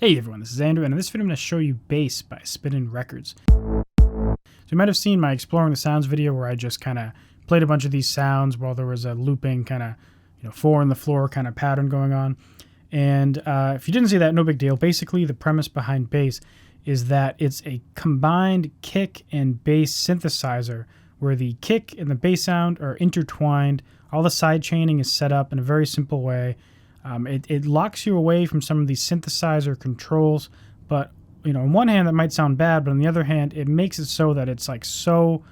Hey everyone, this is Andrew, and in this video I'm going to show you Bass by Spinnin Records. So you might have seen my Exploring the Sounds video where I just kind of played a bunch of these sounds while there was a looping kind of, 4 on the floor kind of pattern going on. And if you didn't see that, no big deal. Basically, the premise behind bass is that it's a combined kick and bass synthesizer where the kick and the bass sound are intertwined. All the side chaining is set up in a very simple way. It locks you away from some of these synthesizer controls, but on one hand that might sound bad, but on the other hand it makes it so that it's like so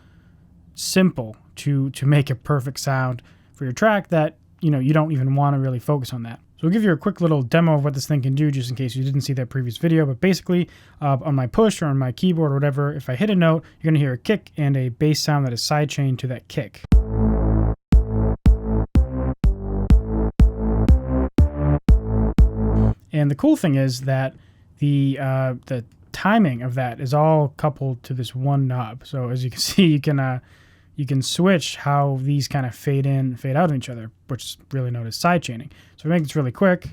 simple to make a perfect sound for your track that you don't even want to really focus on that. So we'll give you a quick little demo of what this thing can do just in case you didn't see that previous video. But basically on my push or on my keyboard or whatever, if I hit a note, you're going to hear a kick and a bass sound that is sidechained to that kick. And the cool thing is that the timing of that is all coupled to this one knob. So as you can see, you can switch how these kind of fade in and fade out on each other, which is really known as sidechaining. So we make this really quick.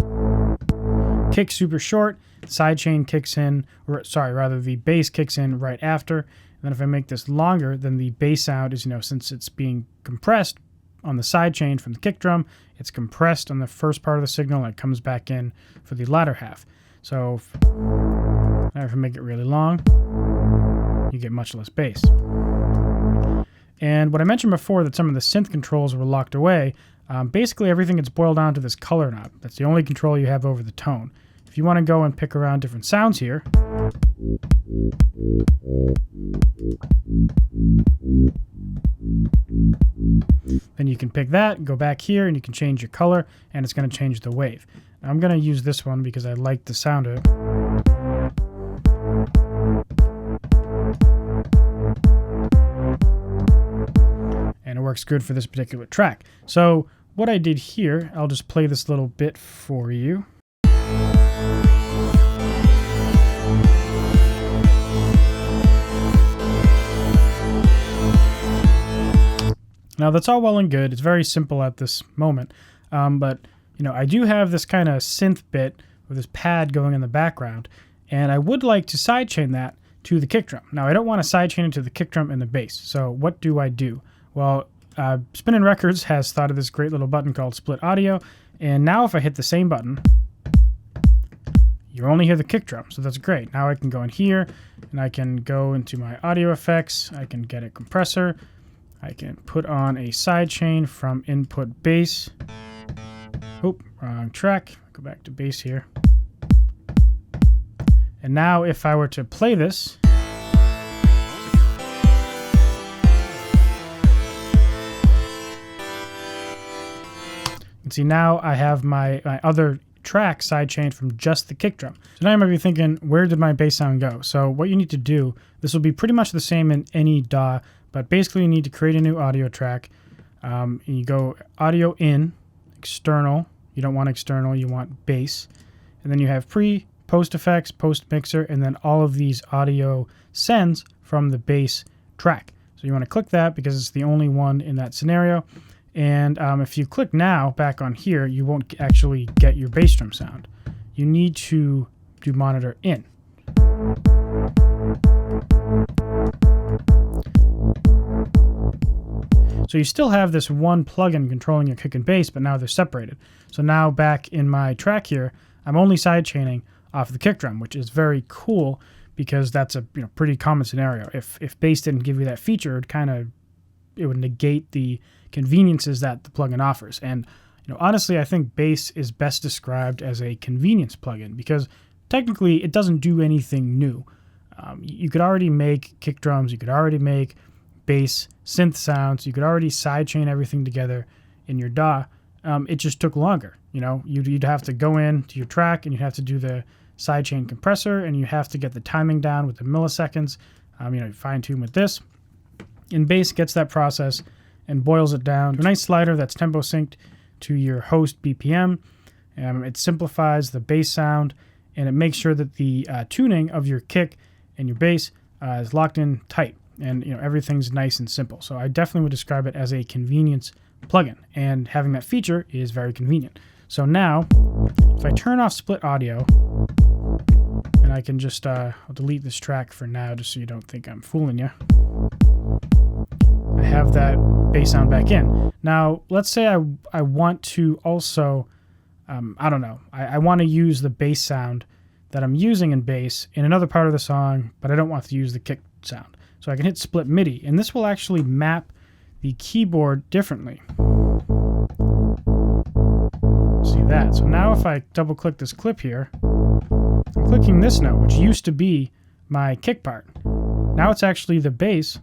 Kick super short, sidechain kicks in, or sorry, rather the bass kicks in right after. And then if I make this longer, then the bass sound is, since it's being compressed on the sidechain from the kick drum, it's compressed on the first part of the signal and it comes back in for the latter half. So now if I make it really long, you get much less bass. And what I mentioned before, that some of the synth controls were locked away, basically everything gets boiled down to this color knob. That's the only control you have over the tone. If you want to go and pick around different sounds here, then you can pick that, go back here, and you can change your color, and it's going to change the wave. Now, I'm going to use this one because I like the sound of it. And it works good for this particular track. So what I did here, I'll just play this little bit for you. Now that's all well and good. It's very simple at this moment, but I do have this kind of synth bit with this pad going in the background, and I would like to sidechain that to the kick drum. Now I don't want to sidechain it to the kick drum and the bass. So what do I do? Well, Spinnin Records has thought of this great little button called Split Audio, and now if I hit the same button, you only hear the kick drum, so that's great. Now I can go in here, and I can go into my audio effects. I can get a compressor. I can put on a sidechain from input bass. Oop, wrong track. Go back to bass here. And now if I were to play this, you can see now I have my other track sidechained from just the kick drum. So now you might be thinking, where did my bass sound go? So what you need to do, this will be pretty much the same in any DAW, but basically you need to create a new audio track. And you go audio in, external. You don't want external, you want bass. And then you have pre, post effects, post mixer, and then all of these audio sends from the bass track. So you want to click that because it's the only one in that scenario. And if you click now back on here, you won't actually get your bass drum sound. You need to do monitor in. So you still have this one plugin controlling your kick and bass, but now they're separated. So now back in my track here, I'm only sidechaining off the kick drum, which is very cool because that's a pretty common scenario. If bass didn't give you that feature, it would negate the conveniences that the plugin offers. And honestly, I think bass is best described as a convenience plugin because technically it doesn't do anything new. You could already make kick drums, you could already make bass synth sounds, you could already sidechain everything together in your DAW. It just took longer. You'd have to go into your track and you'd have to do the sidechain compressor and you have to get the timing down with the milliseconds. Fine tune with this. And bass gets that process and boils it down to a nice slider that's tempo synced to your host BPM. It simplifies the bass sound and it makes sure that the tuning of your kick and your bass is locked in tight. And everything's nice and simple. So I definitely would describe it as a convenience plugin, and having that feature is very convenient. So now, if I turn off split audio, And I can just I'll delete this track for now just so you don't think I'm fooling you. I have that bass sound back in. Now, let's say I want to also, I don't know, I want to use the bass sound that I'm using in bass in another part of the song, but I don't want to use the kick sound. So I can hit split MIDI, and this will actually map the keyboard differently. See that? So now if I double click this clip here, I'm clicking this note, which used to be my kick part. Now it's actually the bass.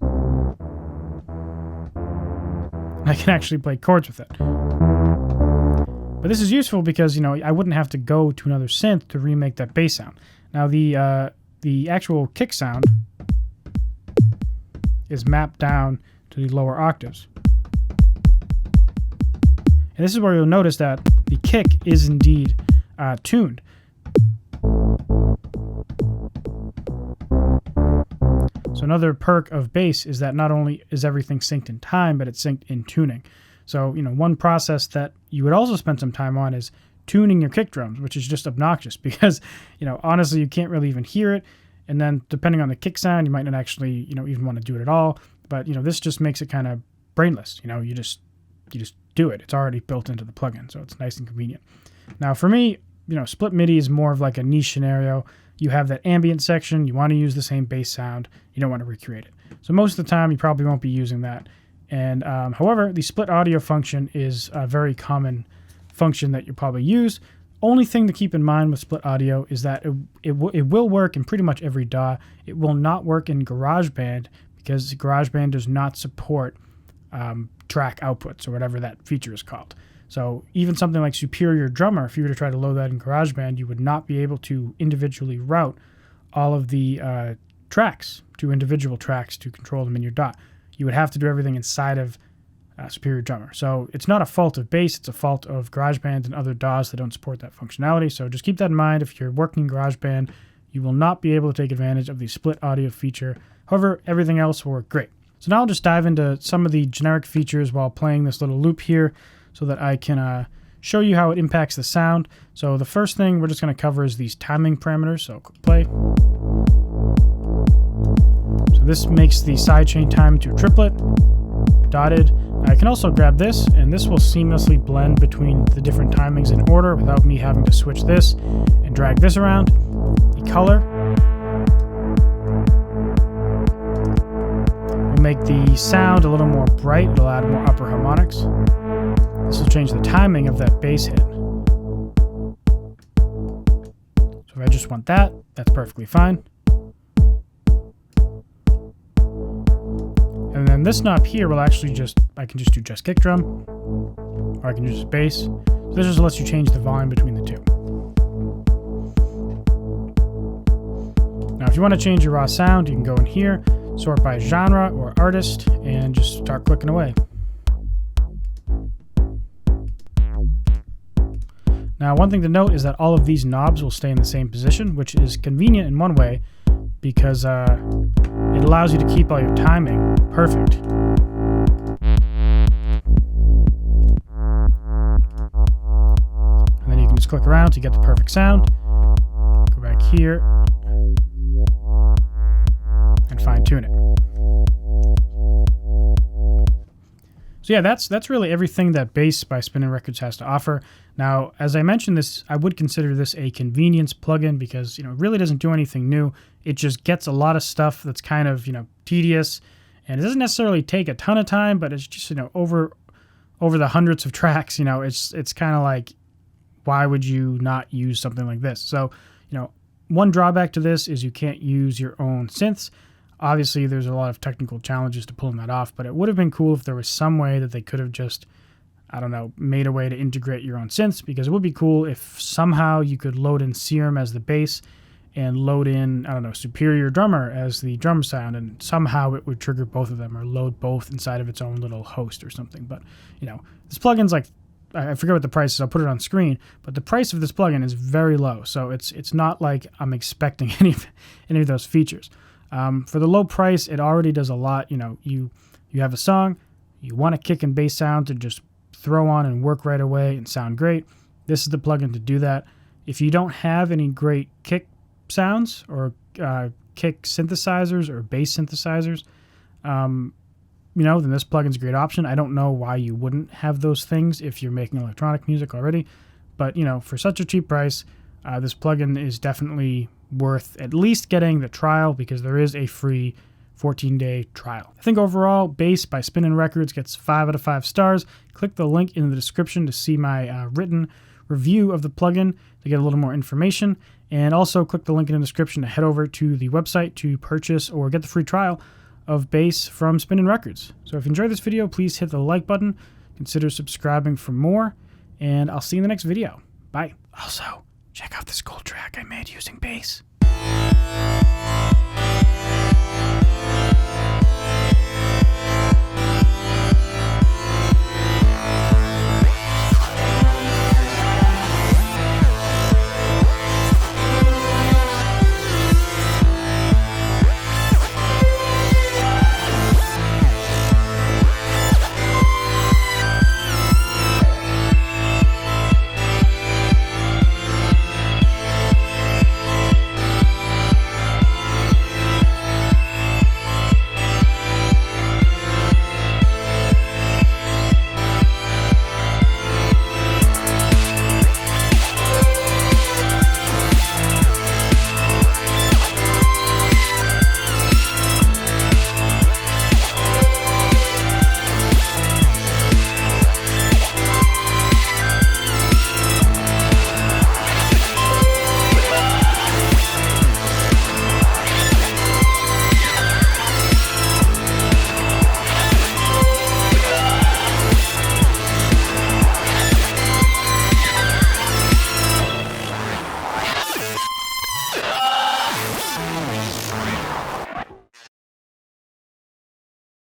I can actually play chords with it. But this is useful because, you know, I wouldn't have to go to another synth to remake that bass sound. Now the actual kick sound is mapped down to the lower octaves. And this is where you'll notice that the kick is indeed tuned. So another perk of bass is that not only is everything synced in time, but it's synced in tuning. So, you know, one process that you would also spend some time on is tuning your kick drums, which is just obnoxious because, you know, honestly, you can't really even hear it. And then depending on the kick sound, you might not actually, you know, even want to do it at all. But, you know, this just makes it kind of brainless. You know, you just do it. It's already built into the plugin, so it's nice and convenient. Now, for me, you know, split MIDI is more of like a niche scenario. You have that ambient section. You want to use the same bass sound. You don't want to recreate it. So most of the time, you probably won't be using that. And however, the split audio function is a very common function that you probably use. Only thing to keep in mind with split audio is that it will work in pretty much every DAW. It will not work in GarageBand because GarageBand does not support track outputs or whatever that feature is called. So even something like Superior Drummer, if you were to try to load that in GarageBand, you would not be able to individually route all of the tracks to individual tracks to control them in your DAW. You would have to do everything inside of Superior Drummer. So it's not a fault of bass, it's a fault of GarageBand and other DAWs that don't support that functionality. So just keep that in mind. If you're working in GarageBand, you will not be able to take advantage of the split audio feature. However, everything else will work great. So now I'll just dive into some of the generic features while playing this little loop here so that I can show you how it impacts the sound. So the first thing we're just going to cover is these timing parameters. So click play. So this makes the sidechain time to a triplet, dotted. I can also grab this, and this will seamlessly blend between the different timings in order without me having to switch this and drag this around. The color will make the sound a little more bright. It'll add more upper harmonics. This will change the timing of that bass hit. So if I just want that, that's perfectly fine. And then this knob here will actually I can just do just kick drum, or I can use bass. So this just lets you change the volume between the two. Now if you want to change your raw sound, you can go in here, sort by genre or artist, and just start clicking away. Now one thing to note is that all of these knobs will stay in the same position, which is convenient in one way because it allows you to keep all your timing perfect. And then you can just click around to get the perfect sound. Go back here and fine tune it. So yeah, that's really everything that Bass by Spinnin Records has to offer. Now, as I mentioned this, I would consider this a convenience plugin because, you know, it really doesn't do anything new. It just gets a lot of stuff that's kind of, you know, tedious, and it doesn't necessarily take a ton of time, but it's just, you know, over the hundreds of tracks, you know, it's kind of like, why would you not use something like this? So, you know, one drawback to this is you can't use your own synths. Obviously, there's a lot of technical challenges to pulling that off, but it would have been cool if there was some way that they could have just, I don't know, made a way to integrate your own synths, because it would be cool if somehow you could load in Serum as the bass and load in, I don't know, Superior Drummer as the drum sound, and somehow it would trigger both of them or load both inside of its own little host or something. But, you know, this plugin's like, I forget what the price is, I'll put it on screen, but the price of this plugin is very low, so it's not like I'm expecting any of those features. For the low price, it already does a lot. You know, you have a song, you want a kick and bass sound to just throw on and work right away and sound great. This is the plugin to do that. If you don't have any great kick sounds or kick synthesizers or bass synthesizers, then this plugin's a great option. I don't know why you wouldn't have those things if you're making electronic music already, but for such a cheap price, this plugin is definitely worth at least getting the trial, because there is a free 14-day trial. I think overall, Bass by Spinnin Records gets 5 out of 5 stars. Click the link in the description to see my written review of the plugin to get a little more information, and also click the link in the description to head over to the website to purchase or get the free trial of Bass from Spinnin Records. So if you enjoyed this video, please hit the like button, consider subscribing for more, and I'll see you in the next video. Bye. Also, check out this cool track I made using Bass.